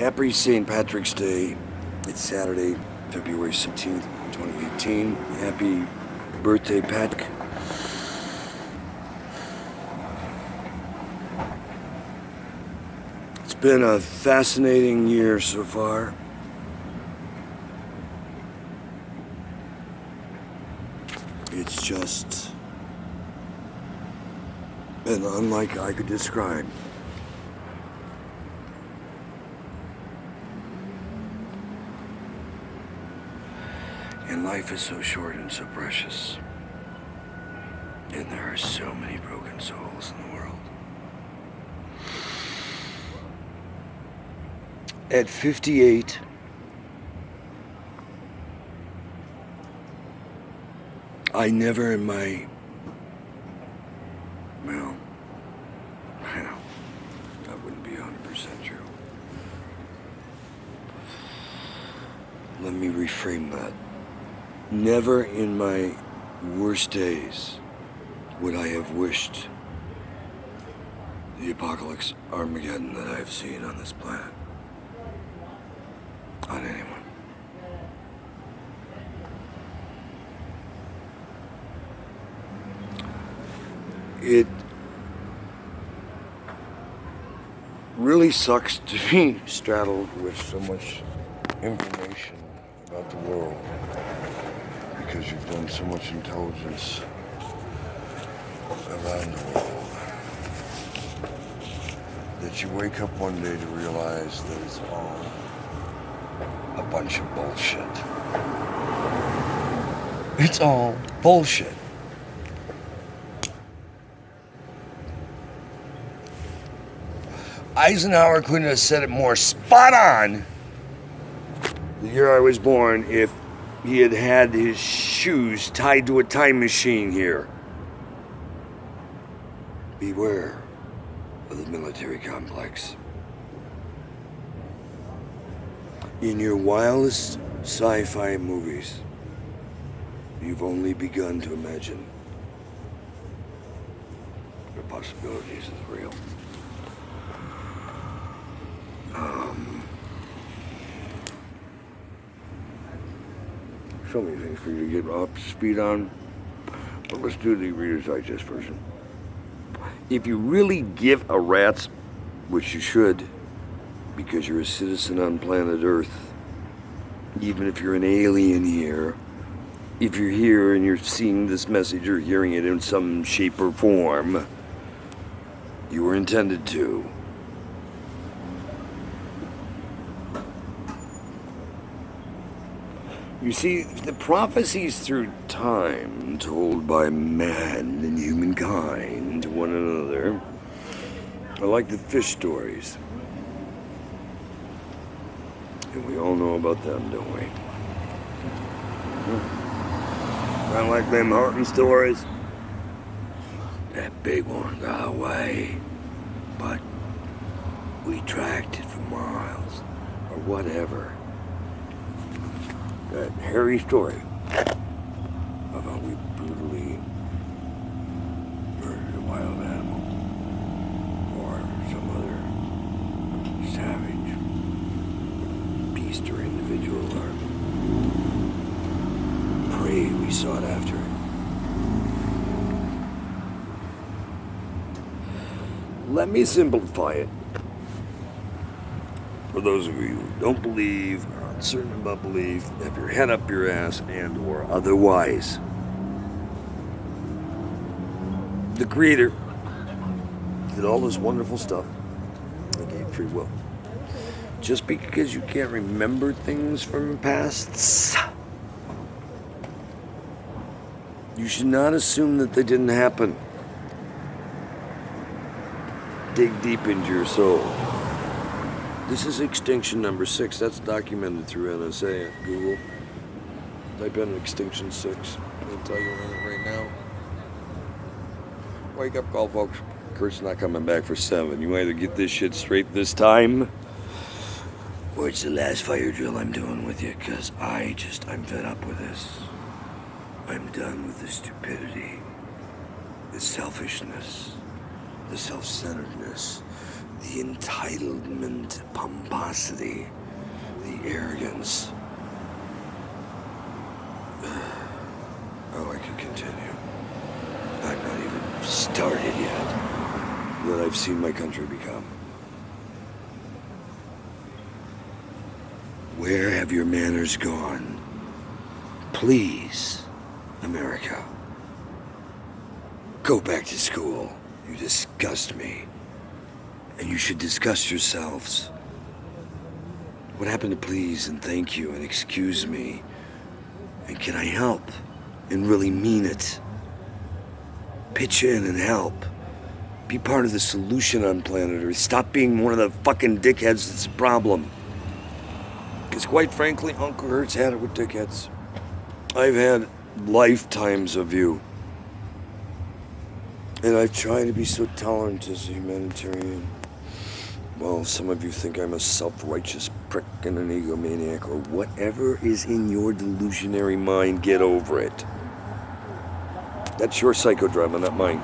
Happy St. Patrick's Day. It's Saturday, February 17th, 2018. Happy birthday, Patrick. It's been a fascinating year so far. It's just been unlike I could describe. And life is so short and so precious. And there are so many broken souls in the world. At 58, I never in my, well, that wouldn't be 100% true. Let me reframe that. Never in my worst days would I have wished the apocalypse Armageddon that I've seen on this planet on anyone. It really sucks to be straddled with so much information about the world, because you've done so much intelligence around the world that you wake up one day to realize that it's all a bunch of bullshit. It's all bullshit. Eisenhower couldn't have said it more spot on the year I was born if he had had his shoes tied to a time machine here. Beware of the military complex. In your wildest sci-fi movies, you've only begun to imagine the possibilities of the real. So many things for you to get up to speed on, but let's do the Reader's Digest version. If you really give a rat's, which you should, because you're a citizen on planet Earth, even if you're an alien here, if you're here and you're seeing this message or hearing it in some shape or form, you were intended to. You see, the prophecies through time told by man and humankind to one another are like the fish stories. And we all know about them, don't we? Kind of like them hunting stories. That big one got away, but we tracked it for miles, or whatever. That hairy story of how we brutally murdered a wild animal or some other savage beast or individual or prey we sought after. Let me simplify it for those of you who don't believe, are uncertain about belief, have your head up your ass, and or otherwise. The Creator did all this wonderful stuff and gave free will. Just because you can't remember things from pasts, you should not assume that they didn't happen. Dig deep into your soul. This is extinction number 6. That's documented through NSA at Google. Type in extinction 6. I'll tell you on it right now. Wake up call, folks. Kurt's not coming back for 7. You either get this shit straight this time, or it's the last fire drill I'm doing with you, because I'm fed up with this. I'm done with the stupidity, the selfishness, the self-centeredness, the entitlement, pomposity, the arrogance. Oh, I could continue. I'm not even started yet. That I've seen my country become. Where have your manners gone? Please, America. Go back to school. You disgust me. And you should disgust yourselves. What happened to please and thank you and excuse me? And can I help? And really mean it. Pitch in and help. Be part of the solution on planet Earth. Stop being one of the fucking dickheads that's the problem. Because quite frankly, Uncle Hertz had it with dickheads. I've had lifetimes of you. And I've tried to be so tolerant as a humanitarian. Well, some of you think I'm a self-righteous prick and an egomaniac, or whatever is in your delusionary mind, get over it. That's your psychodrama, not mine.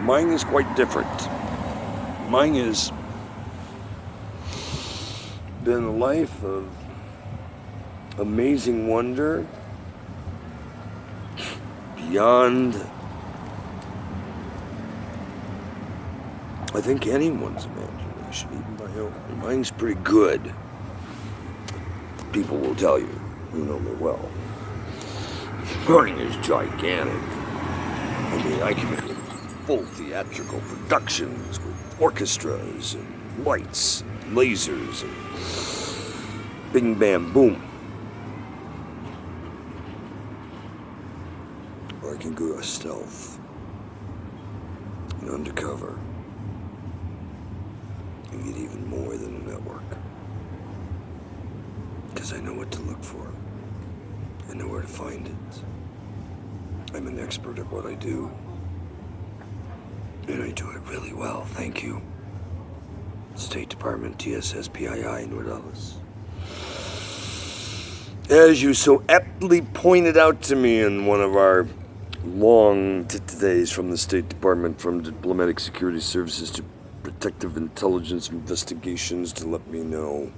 Mine is quite different. Mine has been a life of amazing wonder, beyond, I think, anyone's imagination, even my own. Mine's pretty good. People will tell you, who know me well. Mine is gigantic. I mean, I can do full theatrical productions with orchestras and lights, and lasers, and bing, bam, boom. Or I can go stealth and undercover and get even more than a network. Because I know what to look for. I know where to find it. I'm an expert at what I do. And I do it really well, thank you. State Department, TSSPII, Nordalis. As you so aptly pointed out to me in one of our long days from the State Department, from Diplomatic Security Services to Protective Intelligence Investigations, to let me know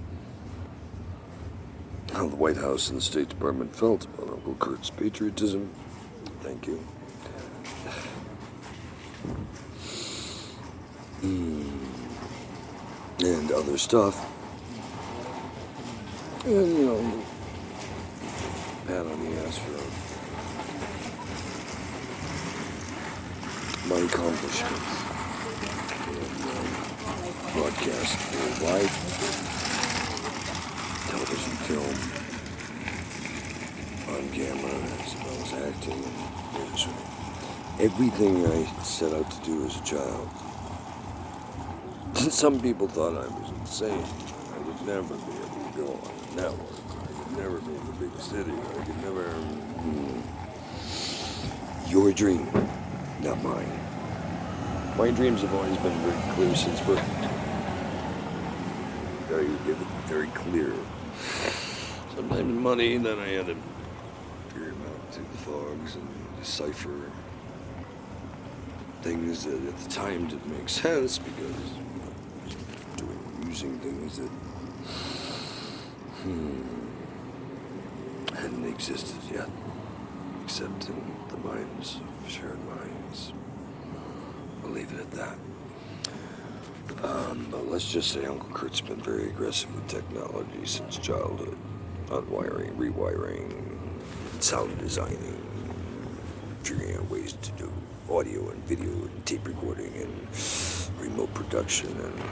how the White House and the State Department felt about Uncle Kurt's patriotism. Thank you. And other stuff. And, you know, pat on the ass for my accomplishments. And, broadcast worldwide. Television, film, on camera, as well as acting and music. Everything I set out to do as a child. Some people thought I was insane. I would never be able to go on a network. I could never be in a big city. I could never... Your dream, not mine. My dreams have always been very clear since birth. Very clear. Sometimes money, then I had to figure them out through the fogs and decipher things that at the time didn't make sense because I was using things that hadn't existed yet, except in the minds of shared minds. I'll leave it at that. But let's just say Uncle Kurt's been very aggressive with technology since childhood. Unwiring, rewiring, sound designing, figuring out ways to do audio and video and tape recording and remote production and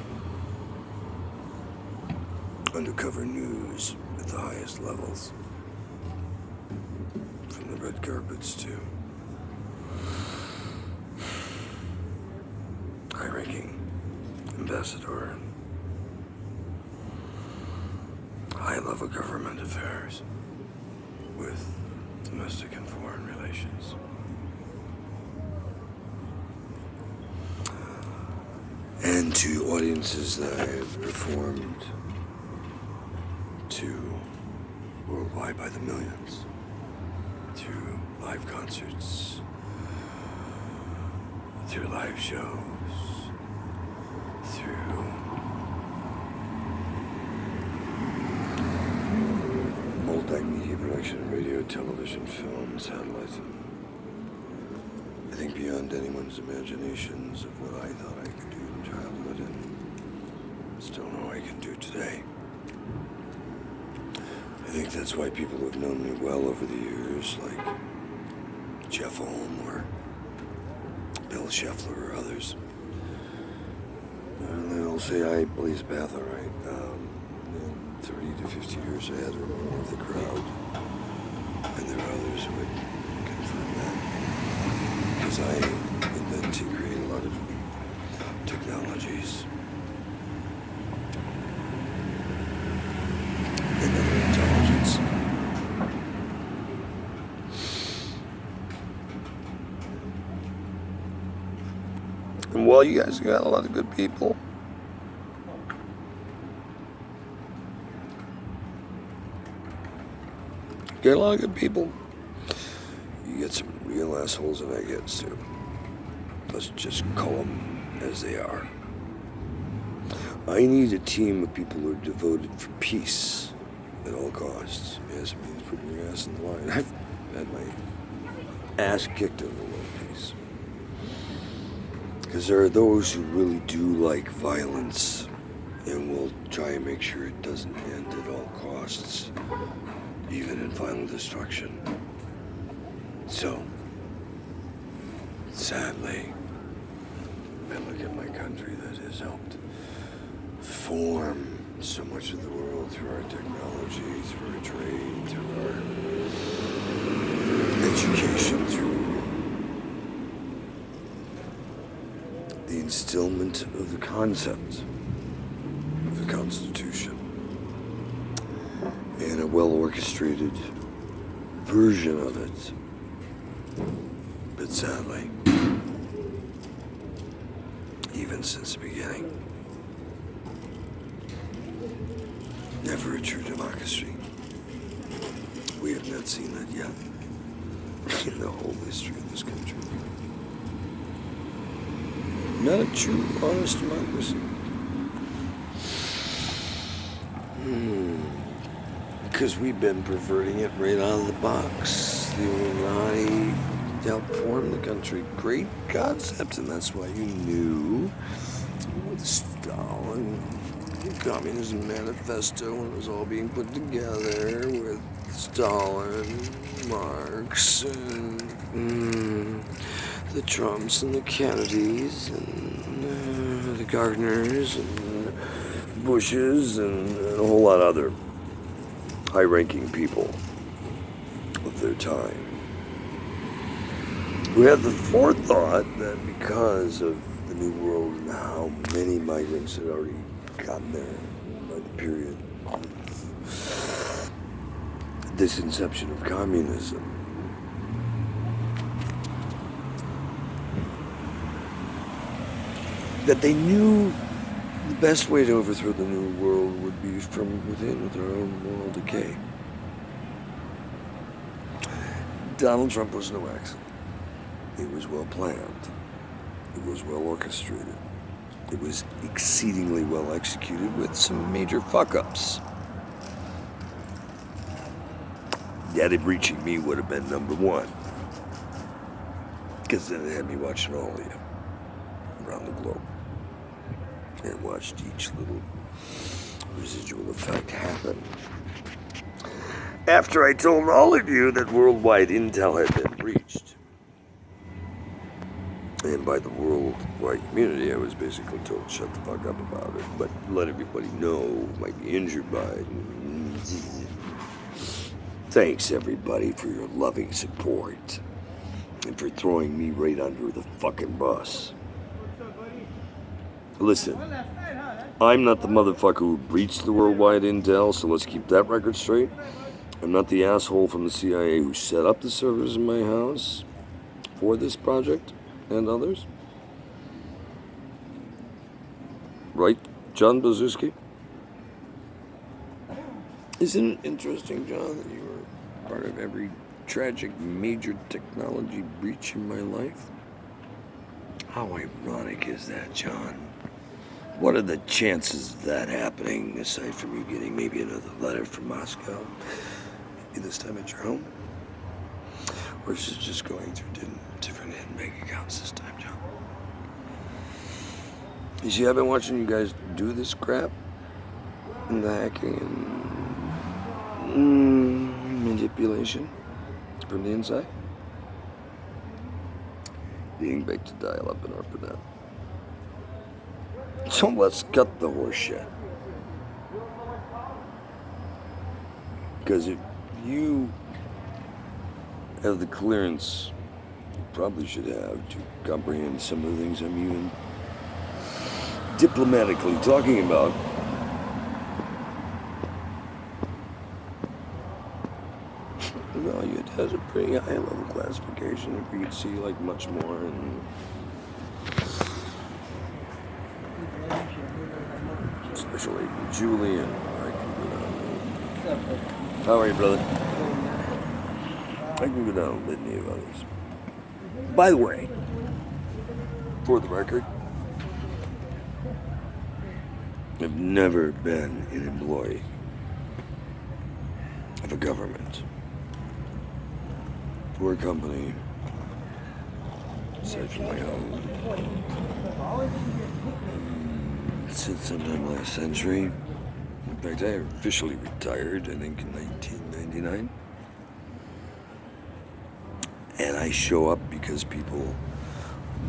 undercover news at the highest levels. From the red carpets to high-ranking ambassador and high-level government affairs with domestic and foreign relations. And to audiences that I have performed to worldwide by the millions, through live concerts, through live shows, through multimedia production, radio, television, film, satellites, and I think beyond anyone's imaginations of what I thought I could do in childhood and still know I can do today. I think that's why people who have known me well over the years, like Jeff Holm or Bill Scheffler or others, and they'll say I blaze a path, all right. In 30 to 50 years, I had to remove the crowd, and there are others who would confirm that, because I intend to create a lot of technologies and other intelligence. And while you guys got a lot of good people, get a lot of good people, you get some real assholes and eggheads too. Let's just call them as they are. I need a team of people who are devoted for peace at all costs. Yes, it means putting your ass in the line. I've had my ass kicked over world peace. Because there are those who really do like violence and will try and make sure it doesn't end at all costs, even in final destruction. So, sadly, I look at my country that has helped form so much of the world through our technology, through our trade, through our education, through the instillment of the concept of the Constitution and a well-orchestrated version of it. But sadly, even since the beginning, never a true democracy. We have not seen that yet in the whole history of this country. Not a true, honest democracy. Because we've been perverting it right out of the box. The Illuminati helped form the country. Great concept, and that's why you knew with Stalin, the Communism Manifesto, when it was all being put together with Stalin, Marx, and the Trumps and the Kennedys and the Gardners and Bushes and a whole lot of other high-ranking people of their time who had the forethought that because of the New World and how many migrants had already gotten there by the period of this inception of communism, that they knew the best way to overthrow the New World would be from within, with their own moral decay. Donald Trump was no accident. It was well planned. It was well orchestrated. It was exceedingly well executed with some major fuck-ups. Yet it reaching me would have been number one. Because then it had me watching all of you around the globe. And watched each little residual effect happen. After I told all of you that worldwide intel had been breached. And by the worldwide community, I was basically told, shut the fuck up about it, but let everybody know who might be injured by it. Thanks, everybody, for your loving support. And for throwing me right under the fucking bus. Listen, I'm not the motherfucker who breached the worldwide intel, so let's keep that record straight. I'm not the asshole from the CIA who set up the servers in my house for this project and others. Right, John Bozuski? Isn't it interesting, John, that you were part of every tragic major technology breach in my life? How ironic is that, John? What are the chances of that happening, aside from you getting maybe another letter from Moscow? Maybe this time at your home? Or is it just going through different hidden bank accounts this time, John? You see, I've been watching you guys do this crap, and the hacking and manipulation from the inside. Being back to dial up and ARPANET. So let's cut the horse shit. Because if you have the clearance you probably should have to comprehend some of the things I'm even diplomatically talking about, well, it has a pretty high level classification. If you could see like much more, and Special Agent Julian, I can go down. How are you, brother? I can go down a litany of others. By the way, for the record, I've never been an employee of a government or a company aside from my own since sometime last century. In fact, I officially retired, I think, in 1999. And I show up because people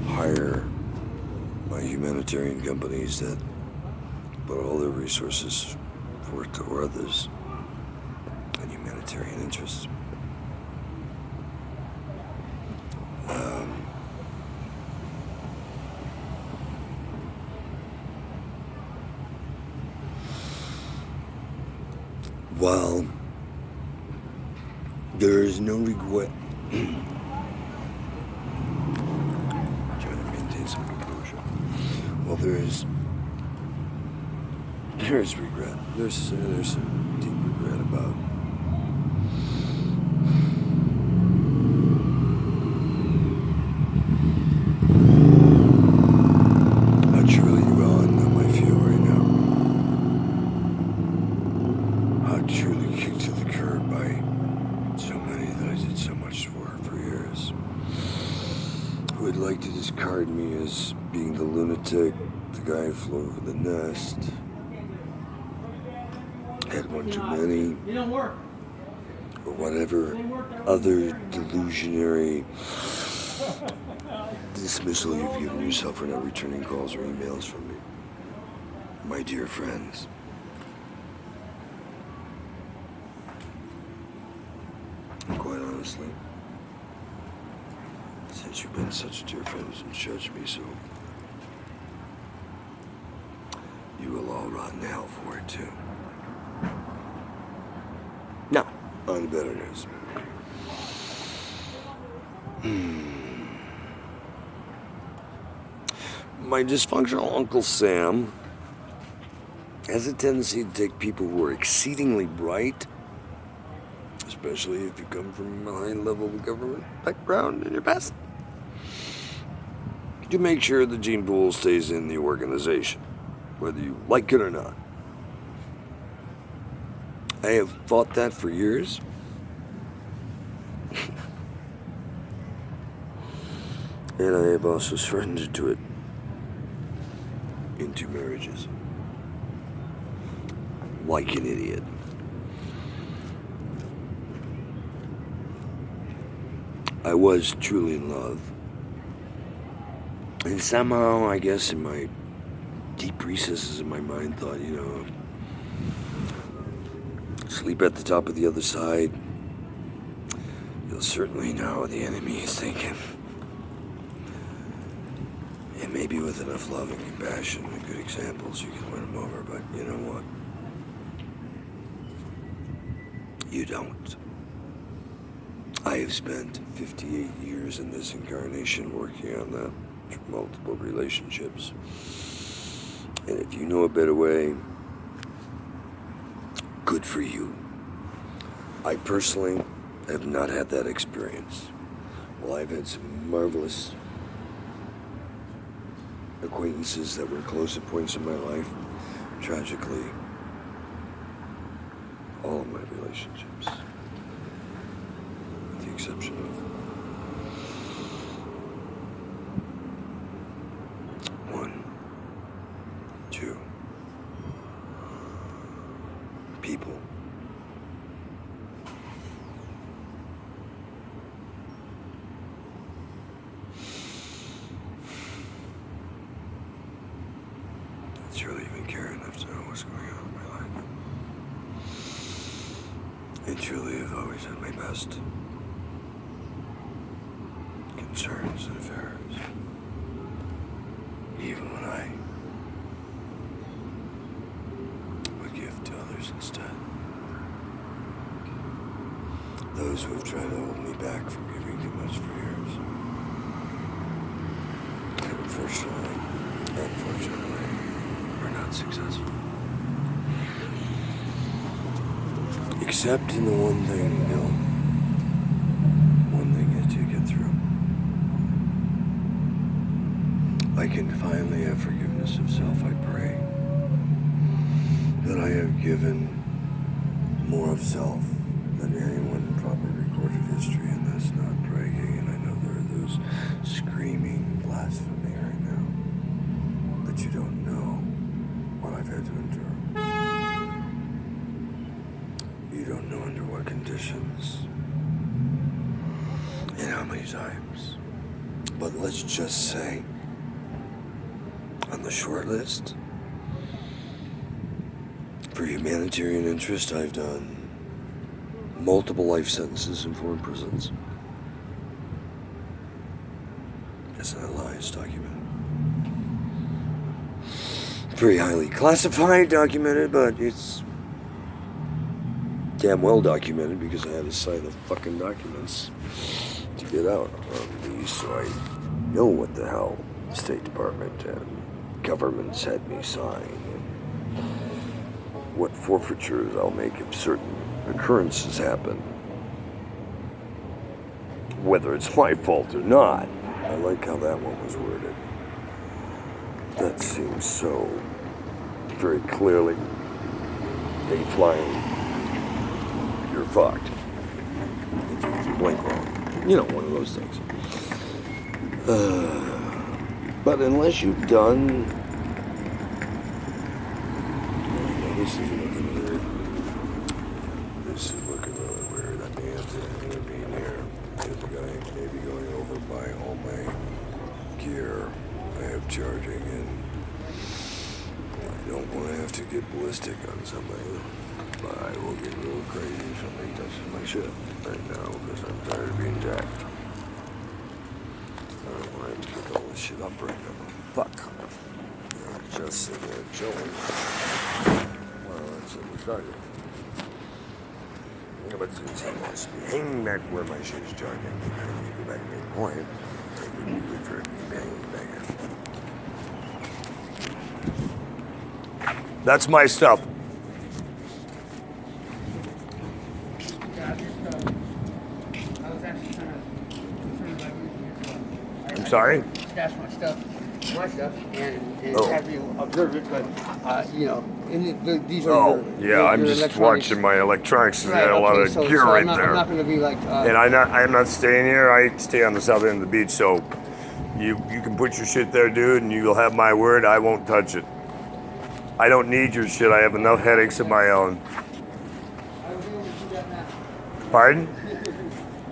hire my humanitarian companies that put all their resources forth to others and humanitarian interests. While there is no regret, trying to maintain some composure. Well, there is regret. There's some deep regret about how truly wrong I feel right now. How truly kicked to the curb by so many that I did so much for years, who would like to discard me as being the lunatic, the guy who flew over the nest, had one too many, or whatever other delusionary dismissal you've given yourself for not returning calls or emails from me. My dear friends, quite honestly, since you've been such dear friends and judged me so, you will all rot in hell for it too. Now, on to better news. My dysfunctional Uncle Sam has a tendency to take people who are exceedingly bright, especially if you come from a high-level government background in your past, to make sure the gene pool stays in the organization, whether you like it or not. I have fought that for years. And I have also surrendered to it in 2 marriages. Like an idiot. I was truly in love. And somehow, I guess, in my deep recesses of my mind, thought, sleep at the top of the other side. You'll certainly know what the enemy is thinking. And maybe with enough love and compassion and good examples, you can win them over. But you know what? You don't. I have spent 58 years in this incarnation working on that through multiple relationships. And if you know a better way, good for you. I personally have not had that experience. Well, I've had some marvelous acquaintances that were close at points in my life. Tragically, all of my relationships, with the exception of one, two people. That really even care enough to know what's going on in my life. And truly have always had my best concerns and affairs. Even when I would give to others instead. Those who have tried to hold me back from giving too much for years. And unfortunately, are not successful. Except in the one thing, Bill. One thing that you get through. I can finally have forgiveness of self, I pray. That I have given more of self than anyone in probably recorded history, and that's not bragging, and I know there are those screaming blasphemy right now. That you don't know what I've had to endure. You don't know under what conditions and how many times. But let's just say, on the short list, for humanitarian interest, I've done multiple life sentences in foreign prisons. That's not a lie, it's documented. Very highly classified, documented, but it's damn well documented because I had to sign the fucking documents to get out on these, so I know what the hell the State Department and governments had me sign, and what forfeitures I'll make if certain occurrences happen, whether it's my fault or not. I like how that one was worded. That seems so very clearly a flying, you're fucked. If you blink wrong. You know, one of those things. But unless you've done... This is looking weird. This is looking really weird. I may have to intervene here. There's a guy maybe going over by all my gear. I have charging, and I don't want to have to get ballistic on somebody. But I will get a little crazy if somebody touches my shit right now because I'm tired of being jacked. I don't want to pick all this shit up right now. Fuck. I'm just sitting there chilling. Well, that's what we started. Yeah, but since he wants me hanging back where my shit's charging, I need to go back and make a point. It would be good for me hanging back here. That's my stuff. I'm sorry? Stash my stuff, and have you observe it, but, you know, these are I'm just watching my electronics. There's a lot of gear right there. I'm not going to be like... and I'm not staying here. I stay on the south end of the beach, so you can put your shit there, dude, and you'll have my word. I won't touch it. I don't need your shit. I have enough headaches of my own. Pardon?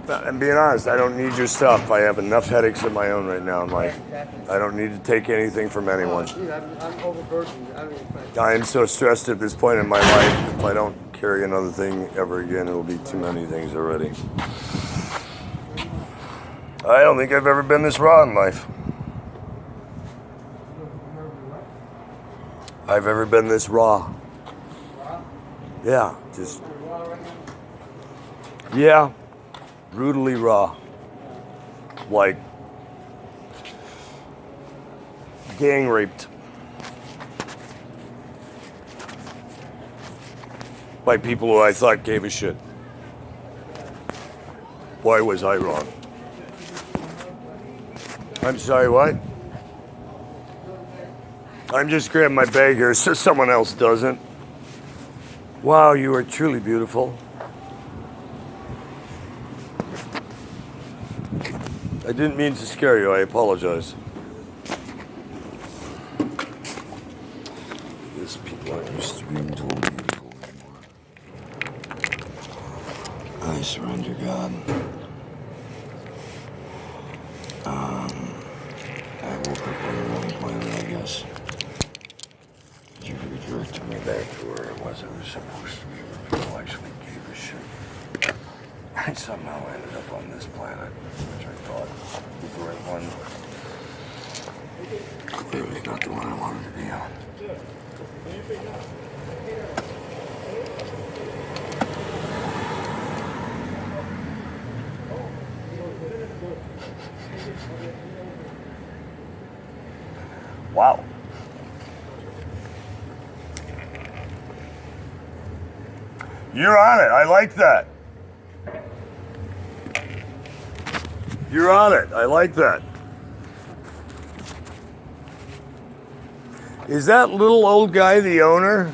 I'm being honest. I don't need your stuff. I have enough headaches of my own right now in life. I don't need to take anything from anyone. I'm overburdened. I am so stressed at this point in my life. If I don't carry another thing ever again, it'll be too many things already. I don't think I've ever been this raw in life. I've ever been this raw. Yeah, just... Yeah. Brutally raw. Like gang raped by people who I thought gave a shit. Why was I wrong? I'm sorry, what? I'm just grabbing my bag here so someone else doesn't. Wow, you are truly beautiful. I didn't mean to scare you. I apologize. These people aren't used to being told beautiful anymore. I surrender, God. I woke up on the wrong planet, I guess. You redirected me back to where I was supposed to be, where people actually gave a shit. I somehow ended up on this planet, which I thought was the right one. Clearly not the one I wanted to be on. Wow. You're on it. I like that. You're on it. I like that. Is that little old guy the owner?